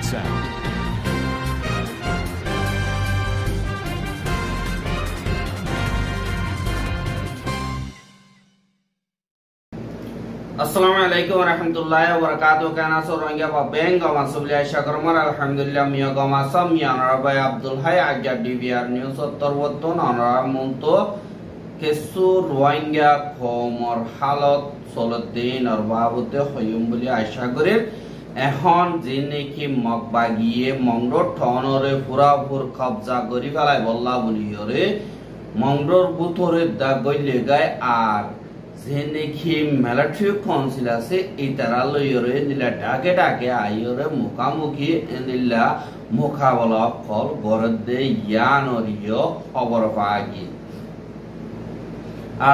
sound. Assalamualaikum warahmatullahi wabarakatuh. Kana sorongya pa benga masubli aisha karmar alhamdulillah miya gama sam ya rabai Abdul Hay ajab DVR news torwotton anara munto kesu rohingya khomor halat soloddin ar babute hoyum boli aisha kore এখন যে নাকি মগবাগিয়ে মংরোর ঠনরে পুরাপুর কবজা করি ফেলায় বল্লা বলিয়রে মংরোর বুথরে দা গইলে গায় আর যে নাকি military council আছে এই তারা লইয়রে নিলা ডাকে ডাকে আইয়রে মুখামুখি নিলা মুখাবলা কল গরদে ইয়ানরিয় খবর পাগি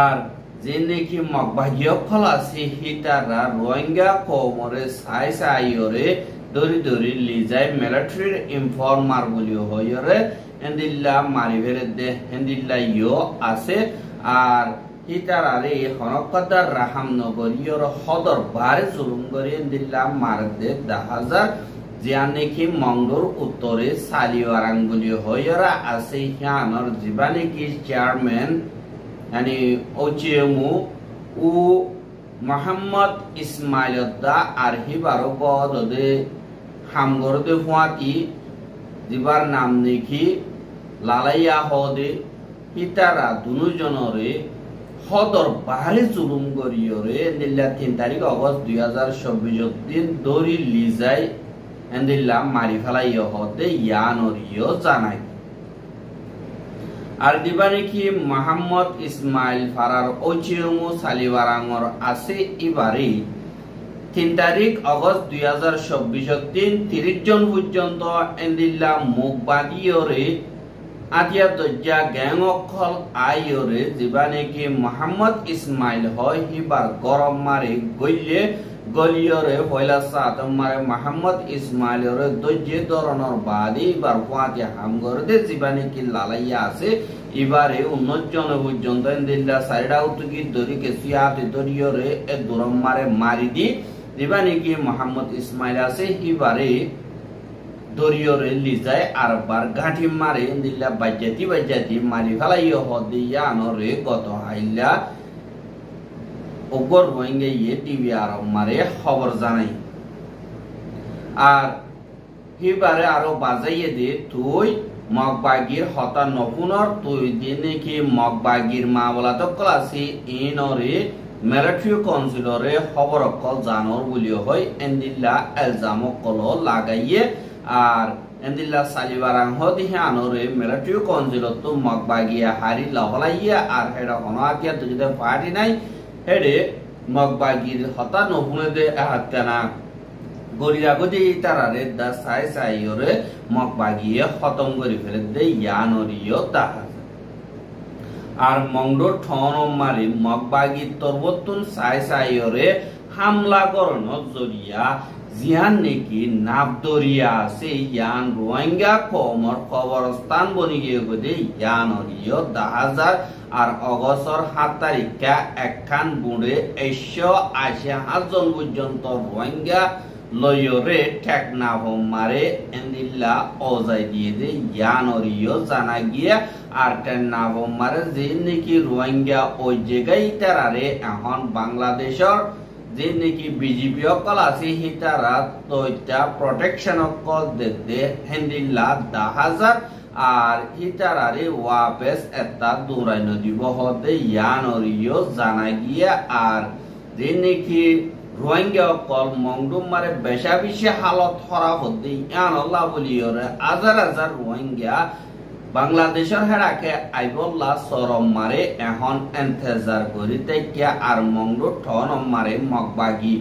আর যে নাকি মগবাগিয় কল আছে হিতারা রোহিঙ্গা কোমরে সাই সাইয়রে দরি দরি লিজাই মিলিটারি ইনফর্মার বলিও হইয়রে এন্দিল্লা মারি ফেলে দে এন্দিল্লা ইয়ো আছে আর হিতারারে হনকদার রাহাম নগরীয়র হদর বারে জুলুম করে এন্দিল্লা মারদে 10,000 জিয়া নাকি মংডোর উত্তরে সালিওয়ারাং বলিও হইয়রা আছে হিয়ানর জীবানে কি চেয়ারম্যান यानी ओचेमु उ मोहम्मद इस्माइल दा आरही बारो गदे हामगरदे हुआती जिबार नाम नेखि लालाया होदे हितारा दुनु जनरे हदर बारे जुलुम गरियोरे निल्ला 3 तारिख अगस्त 2024 दिन दोरी लिजाय एंदिल्ला मारि फेलाइयो होदे यानरियो जानाय আর দিবানে কি মোহাম্মদ ইসমাইল ফারার ওচিয়মু সালিওয়ারাঙ্গর আছে এবারে 3 তারিখ আগস্ট 2024 দিন 30 জন পর্যন্ত এন্দিল্লা মুখবাগিয়রে আতিয়া দজ্জা গ্যাং অকল আইয়রে দিবানে কি মোহাম্মদ ইসমাইল হয় হিবার গরম মারে গইলে গলিয়রে পয়লা সাত মারে মোহাম্মদ ইসমাইলরে দজ্জে ধরনের বাদে এবার কোয়াতে হামগরদে জীবানে কি লালাইয়া আছে এবারে 19 জন পর্যন্ত এন্দিল্লা সাইডা উতুকি দরি কে সিয়াতে দরিয়রে এ দরম মারে মারি দি জীবানে কি মোহাম্মদ ইসমাইল আছে এবারে দরিয়রে লিজায় আর বার গাঁঠি মারে এন্দিল্লা বাজ্জাতি মারি ফেলাইও হদিয়া নরে গত হাইলা ওগর রোহিঙ্গা ইয়ে টিভি আর মারে খবর জানাই আর হিবারে আরো বাজাইয়ে দে তুই মগবাগির হতা নপুনর তুই দিনে কি মগবাগির মা বলা তো ক্লাসি ইনরে মিলিটারি কাউন্সিলরে খবর কল জানর বলিও হয় এন্দিল্লা এলজাম কল লাগাইয়ে আর এন্দিল্লা সালিবারাং হদি আনরে মিলিটারি কাউন্সিল তো মগবাগিয়া হারি লহলাইয়া আর হেডা হনাতিয়া তুইতে পার্টি নাই হেডে মগবাগির হতা নপুনে দে হাতনা গরিয়া গদি তারারে দা সাই সাইয়রে মগবাগিয়ে খতম করি ফেলে দে ইয়ানরিও তাহা আর মংডোর ঠন মারি মগবাগি তরবতুন সাই সাইয়রে হামলা করন জরিয়া জিয়ান নেকি নাবদরিয়া আছে ইয়ান রোহিঙ্গা কোমর কবরস্থান বনি গিয়ে গদে ইয়ানরিও 10,000 আর অগস্টর 7 তারিখে একখান বুড়ে 180,000 জন পর্যন্ত রোহিঙ্গা লয়রে ঠেকনা মারে এন্দিল্লা অজাই দিয়ে দে ইয়ানরিও জানা গিয়া আর টেনা মারে যে নাকি রোহিঙ্গা ওই জায়গায় তারারে এখন বাংলাদেশের যে নাকি বিজেপি অকল আছে হিতারা তৈতা প্রটেকশন অকল দে হেন্দিল্লা 10,000 আর হিতারারে ওয়াপেস এটা দৌড়াই নদীব হতে ইয়ানরিও জানা গিয়া আর যে নাকি রোহিঙ্গা অকল মংডুম মারে বেশা বেশি হালত খারাপ হতে ইয়ান আল্লাহ বলিয়রে হাজার রোহিঙ্গা বাংলাদেশের হেরাকে আইবল্লা সরম মারে এখন এন্তেজার করিতে কিয়া আর মংডু ঠন মারে মগবাগি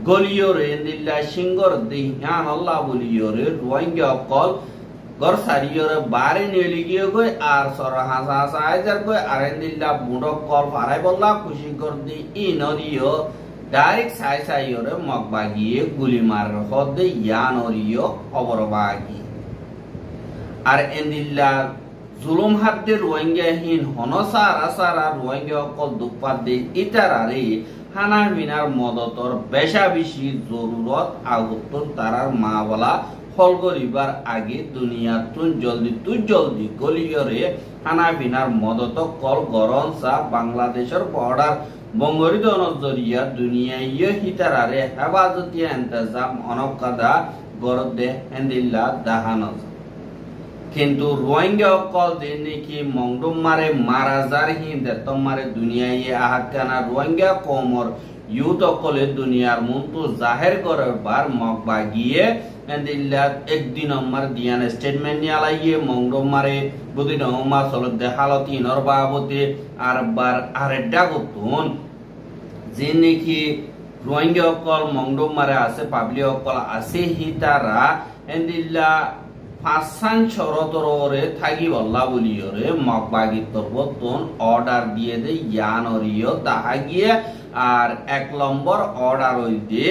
গলিয়রে নিল্লা সিংহর দিহান আল্লাহ বলিয়রে রোহিঙ্গা অকল গর সারিয়রে বারে নিলি গিয়ে গই আর সর হাসা আইজার গই আর নিল্লা বুড়ো কল ফারাই বললা খুশি কর দি ই নরিও ডাইরেক্ট সাই সাইয়রে মগবাগিয়ে গুলি মার হদে ইয়ানরিও খবর বাগি আর এন্দিল্লা জুলুম হাতে রোহিঙ্গা হিন হনসারা সারা রোহিঙ্গা অকল দুপাত দে ইতারারে হানার বিনার মদতর বেশা বেশি জরুরত আগুত্তর তারার মা বলা ফল করিবার আগে দুনিয়া তুন জলদি গলিয়রে খানা পিনার মদত কল গরম চা বাংলাদেশের বর্ডার বঙ্গরিত নজরিয়া দুনিয়ায় হিতারারে হেফাজতীয় ইন্তজাম অনকাদা গরদে হেন্দিল্লা দাহানজ কিন্তু রোহিঙ্গা কল দিন নাকি মংডুম মারে মারা যার হিন্দে তোমারে দুনিয়ায় আহাকানা রোহিঙ্গা কমর ইউথ অকলে দুনিয়ার মন্তু জাহের করার বার মকবা গিয়ে এন্দিল্লা একদিন আমার দিয়ান স্টেটমেন্ট নিয়ে আলাইয়ে মংডুম মারে বুদিন হমা চলত দেখালত ইনর বাবতে আর বার আরেড্ডা করতুন যে নাকি রোহিঙ্গা অকল মংডুম মারে আছে পাবলিক অকল আছে হিতারা এন্দিল্লা পাঁচসান শরতরে থাকি বল্লা বলিয়রে মকবাগির তরবতন অর্ডার দিয়ে দে ইয়ানরিয় তাহা গিয়ে আর 1 নম্বর অর্ডার হইতে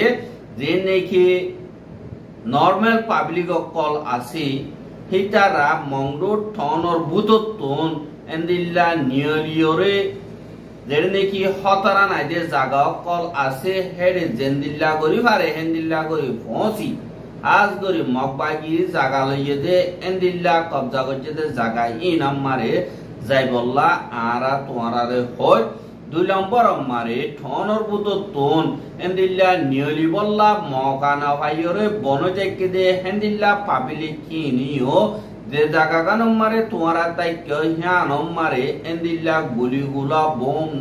যে নাকি নরমাল পাবলিক অকল আছে হিতারা মংডুর ঠনর ভূতত্তন এন্দিল্লা নিয়লিয়রে যেটা নাকি হতারা নাইদে জাগা অকল আছে হেডে জেন্দিল্লা করি পারে হেন্দিল্লা করি পৌঁছি আজ করি মকবাগি জাগা লইয়ে দে এন্দিল্লা কবজা করছে দে জাগা ই নাম্মারে যাই বললা আরা তোমারে হয় 2 নম্বর মারে ঠনর বুততন এন্দিল্লা নিয়লি বললা মকানা ভাইরে বনজেকে দে হেন্দিল্লা পাবলিক কিনিও যে জাগা গান মারে তোমারা তাই কহিয়া মারে এন্দিল্লা গুলিগুলা বোম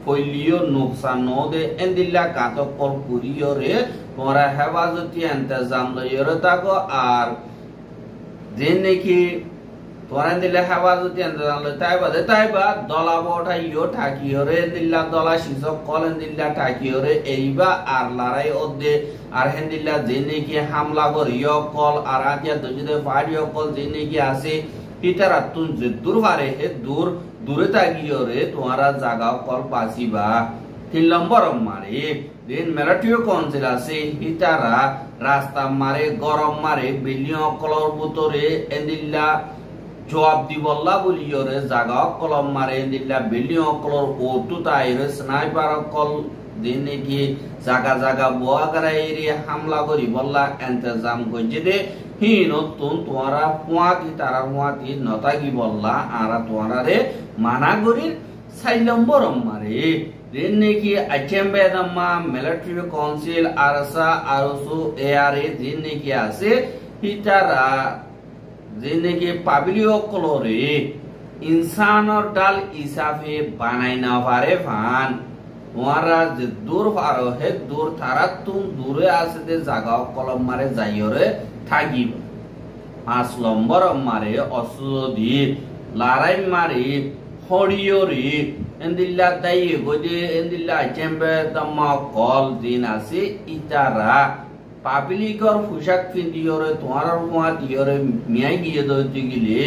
ফইলিও নুকসান নদে এন্দিল্লা কাতক কল কুরিয়রে তোমরা হেফাজতি ইন্তজাম লইরে থাকো আর যে নাকি তোমরা এন্দিল্লা হেফাজতি ইন্তজাম লই তাইবা দলা বঠাইও ঠাকিয়রে এন্দিল্লা দলা শিসক কল এন্দিল্লা ঠাকিয়রে এইবা আর লড়াই ওদে আর হেন্দিল্লা যে নাকি হামলা করিও কল আর আতিয়া দজুদে ফাড়িও কল যে নাকি আছে পিতারা তুন যে দূর পারে হে দূরে তাগিয়রে তোমারা জাগা কল বাঁচিবা 3 নম্বর মারে দিন মেলাটিও কাউন্সিল আছে হিতারা রাস্তা মারে গরম মারে বিলিয়ন কলর ভিতরে এন্দিল্লা জবাব দিবল্লা বলিয়রে জাগা কলম মারে এন্দিল্লা বিলিয়ন কলর ওটু তাইরে স্নাইপার কল দিন নাকি জাগা বোয়াগারা এরিয়া হামলা করি বললা ইন্তজাম করছে দে হিনতুন তোমরা পুয়াতি তারা পুয়াতি নতাগি বললা আরা তোমরা রে মানা করি 4 নম্বর মারে দিন নাকি আচেম্বে Damma military council ARSA ARSU ARA দিন নাকি আছে হিতারা দিন নাকি পাবলিক কলরে ইনসানর ডাল হিসাবে বানাই না পারে ফান তোমারা যে দূর পারো হে দূর তারা তুম দূরে আছে দে জাগা কলম মারে যাইরে থাকিব 5 নম্বর মারে অসুদি লড়াই মারি হড়িয়রি এন্দিল্লা দাই গজে এন্দিল্লা চেম্বে দমা কল দিন আছে ইতারা পাবলিকর পোশাক পিন্দিয়রে তোমার মুয়া দিয়রে মিয়াই গিয়ে দইতে গিলে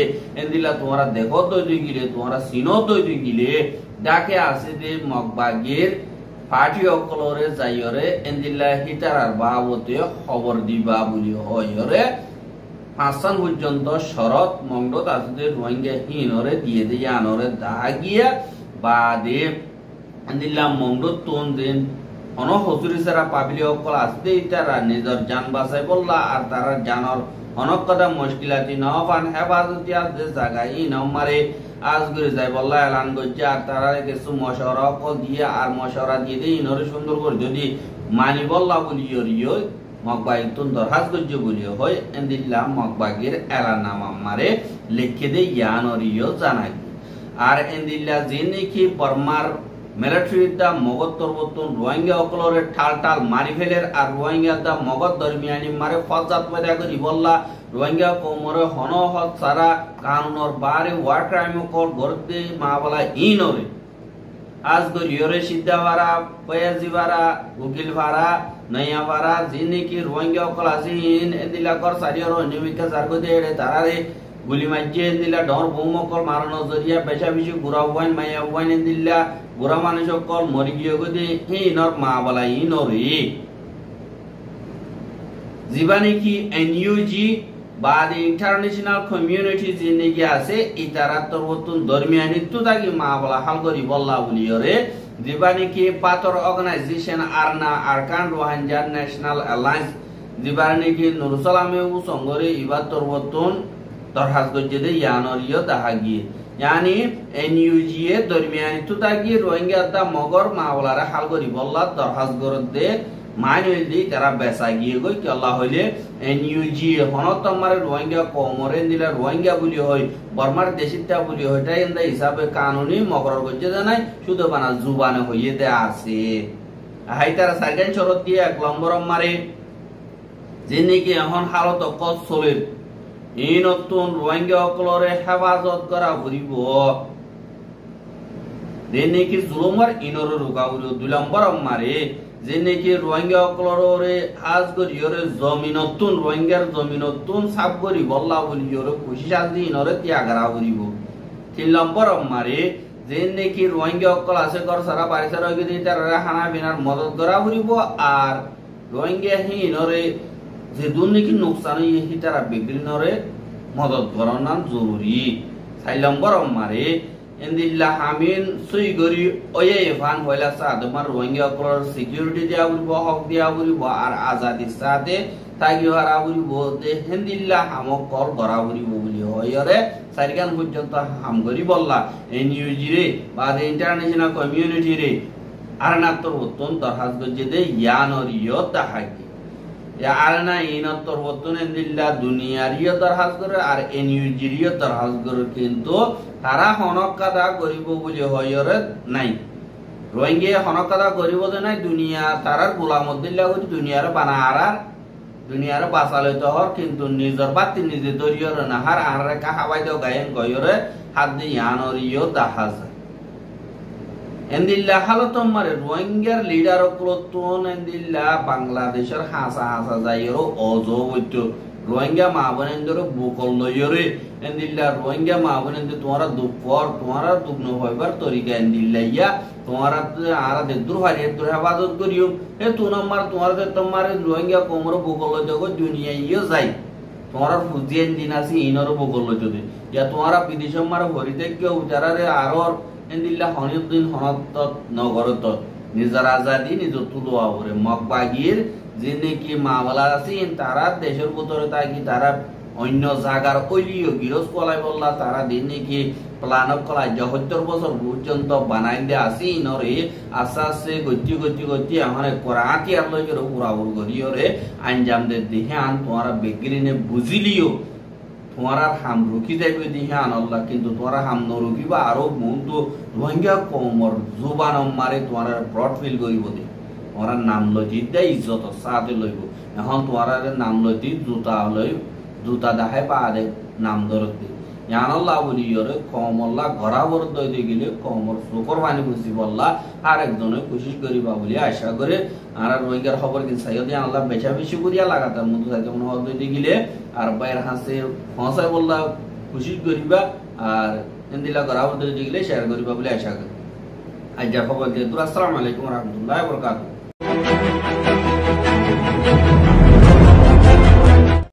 এন্দিল্লা তোমরা দেখো দইতে গিলে তোমরা সিনো দইতে গিলে ডাকে আছে দে মকবাগির পার্টি অকলরে যাইরে এন্দিল্লা হিতারার বাবতে খবর দিবা বলি হয়রে 5 পর্যন্ত শরৎ মংডত আছে রোহিঙ্গা হিনরে দিয়ে দিয়ে আনরে দাগিয়া বাদে এন্দিল্লা মংডত তুন দিন অন হজুরি সারা পাবলিক অকল আছে ইতারা নিজের জান বাঁচাই বললা আর তারা জানর অনেক কথা মুশকিলাতি না পান হেফাজতি আছে জায়গা ই নামারে আজ করে যাই বললা এলান করছে আর তারা কিছু মশওয়ারা কল দিয়ে আর মশওয়ারা দিয়ে দিয়ে ইনরে সুন্দর করে যদি মানি বললা বলিও মকবাগির তুন দরখাস্ত করছে বলিও হয় এন্দিল্লা মকবাগির এলানামা মারে লিখে দে ইয়ানরিও জানাই আর এন্দিল্লা যে নাকি বর্মার মিলিটারি দা মগদ তরবতন রোহিঙ্গা অকলরে ঠাল মারি ফেলের আর রোহিঙ্গা দা মগদ দরমিয়ানি মারে ফজাত পয়দা করি বললা রোহিঙ্গা কোমরে হন হত সারা কানুনর বারে ওয়ার ক্রাইম কল গরদে মাবলা ইনরে আজ গরিয়রে সিদ্ধাবারা পয়াজিবারা উকিল ভাড়া নয়া ভাড়া যিনি কি রোহিঙ্গা অকল আছে ইন এদিলা কর সারিয়র নিমিকা সারগো দে তারারে গুলি মাইজে এদিলা ডর বোম অকল মারানো জরিয়া বেশা বেশি গুড়া ওয়াইন মাইয়া ওয়াইন এদিলা বুড়া মানুষ অকল মরি গিয়ে গদে ইনর মাবলা ইনরে জীবানি কি এনইউজি বা ইন্টারন্যাশনাল কমিউনিটি জিন্দেগি আছে ইতারা তরবতন দরমিয়ানি তুদাগি মাবলা হালগরি বল্লা বলিয়রে জীবানি কি পাতর অর্গানাইজেশন আরনা আরকান রোহিঙ্গা ন্যাশনাল অ্যালায়েন্স জিবার নাকি নুরসালামে ও সঙ্গরে ইবার তরবতন দরখাস্ত করছে দে ইয়ানরিয় দেখা গিয়ে यानी एनयूजीए दरमियानी तो ताकि रोहिंग्या दा मगर मावलारे हाल करी बल्ला दरखास्त कर दे माइनली तारा बेसा गिए गई कि अल्लाह हले एनयूजीए हनत मारे रोहिंग्या कोमरे दिला रोहिंग्या বুলি হয় বর্মার দেশিতা বুলি হয় তাই এন্ড হিসাবে কানুনি মগর গজে জানাই শুধু বানা জুবানে হইয়ে দে আছে হাই তারা সাইকেল শরত দিয়ে এক নম্বর মারে যিনি কি এখন হালত কত চলে এই নতুন রোহিঙ্গা সকলরে হেফাজত করা ফুরিব যে নাকি জুলুমার ইনরে রোকা ফুরিব 2 নম্বর মারে যে নাকি রোহিঙ্গা সকলরে হাজ করিয়রে জমিনতুন রোহিঙ্গার জমিনতুন সাফ করি বল্লা বলিয়রে খুশি শান্তি ইনরে ত্যাগরা ফুরিব 3 নম্বর মারে যে নাকি রোহিঙ্গা সকল আছে ঘর সারা বাড়ি সারা গদি তারা খানা বিনার মদত করা ফুরিব আর রোহিঙ্গা ইনরে যে দুর্নীতি নুকসান হি তারা বিগ্রিনরে মদত করার জরুরি 4 নম্বর মারে ইনদিল্লাহ হামিন সুই গরি ওয়ে ফান হইলা সাদমার রোহিঙ্গা কলর সিকিউরিটি দিয়া বলিব হক দিয়া বলিব আর আজাদির সাথে তাগি হারা বলিব দে ইনদিল্লাহ হামক কল করা বলিব বলি হয়রে সারিগান পর্যন্ত হাম গরি বললা এনইউজি রে বা ইন্টারন্যাশনাল কমিউনিটি রে আর না তোর উত্তম দরখাস্ত যে দে ইয়ানরিয় তাহাকি আরনা ইনতর বতুন ইনদিল্লাহ দুনিয়ারিয় দরখাস্ত করে আর এনইউজিরিয় দরখাস্ত করে কিন্তু তারা হনকাদা করিব বলি হয়রে নাই রোহিঙ্গা হনকাদা করিব যে নাই দুনিয়া তারার গোলামুদ্দিল্লাহ করি দুনিয়ার বানার দুনিয়ার বাঁচালইতে হর কিন্তু নিজের বাতি নিজে দরিয়র নাহার আর কাহা বাইদেও গায়েন গয়রে হাত দিয়ে ইয়ানরিয় দেখা যায় এন্দিল্লা হালতম মারে রোহিঙ্গার লিডার ক্লতুন এন্দিল্লা বাংলাদেশের হাসা হাসা যাইরো অজো হইতো রোহিঙ্গা মাবনেন্দর বুকল লইরে এন্দিল্লা রোহিঙ্গা মাবনেন্দ তোমারা দুপর তোমারা দুগ্ন হইবার তরিকা এন্দিল্লা ইয়া তোমারা আরা দে দুরহারে তোর হেফাজত করিও এ তু নম্বর তোমারা দে তোমারে রোহিঙ্গা কোমর বুকল লইতো দুনিয়া ইয়ে যাই তোমারা ফুজিয়েন দিন আসি ইনর বুকল লইতো ইয়া তোমারা বিদেশ মার ভরিতে কেউ যারারে আরর এন্দিল্লা হনিউদ্দিন হনত নগরত নিজের আজাদি নিজ তুলোয়া করে মকবাগির যে নাকি মাওলা আছেন তারা দেশের ভিতরে থাকি তারা অন্য জায়গার কইলিও গিরস কলাই বললা তারা দিন নাকি প্লান কলাই ৭০ বছর পর্যন্ত বানাই দে আসি নরে আস্তে গতি গতি গতি আমার করাতি আর লইকে পুরাপুর করিও রে আঞ্জাম দে দিহান তোমারা বেগিরিনে বুঝিলিও তোমারা হাম রুকি যাইবে দিহান আল্লাহ কিন্তু তোমারা হাম ন রুকিবা আরো মন্তু রোহিঙ্গা কোমর জুবান মারে তোমারা ব্রড ফিল করিব দে তোমারা নাম লই দে ইজ্জত সাথে লইব এখন তোমারা নাম লই জুতা লই জুতা দেখায় পা দে নাম ধরত দে জান আল্লাহ বলিয়রে কমল্লা ঘরাবর দইতে গেলে কমর শুকর বানি বুঝি বললা আর একজনে কোশিশ করিবা বলি আশা করে আর রোহিঙ্গার খবর কি সাইয়দ জান আল্লাহ বেশা বেশি করিয়া লাগাতাম মতো সাইতে মনে হয় দইতে গেলে আর বাইর হাসে ফসাই বললা কোশিশ করিবা আর ইনদিলা ঘরাবর দইতে গেলে শেয়ার করিবা বলি আশা করি আজ যা খবর দিয়ে আসসালামু আলাইকুম ওয়া রাহমাতুল্লাহি ওয়া বারাকাতুহু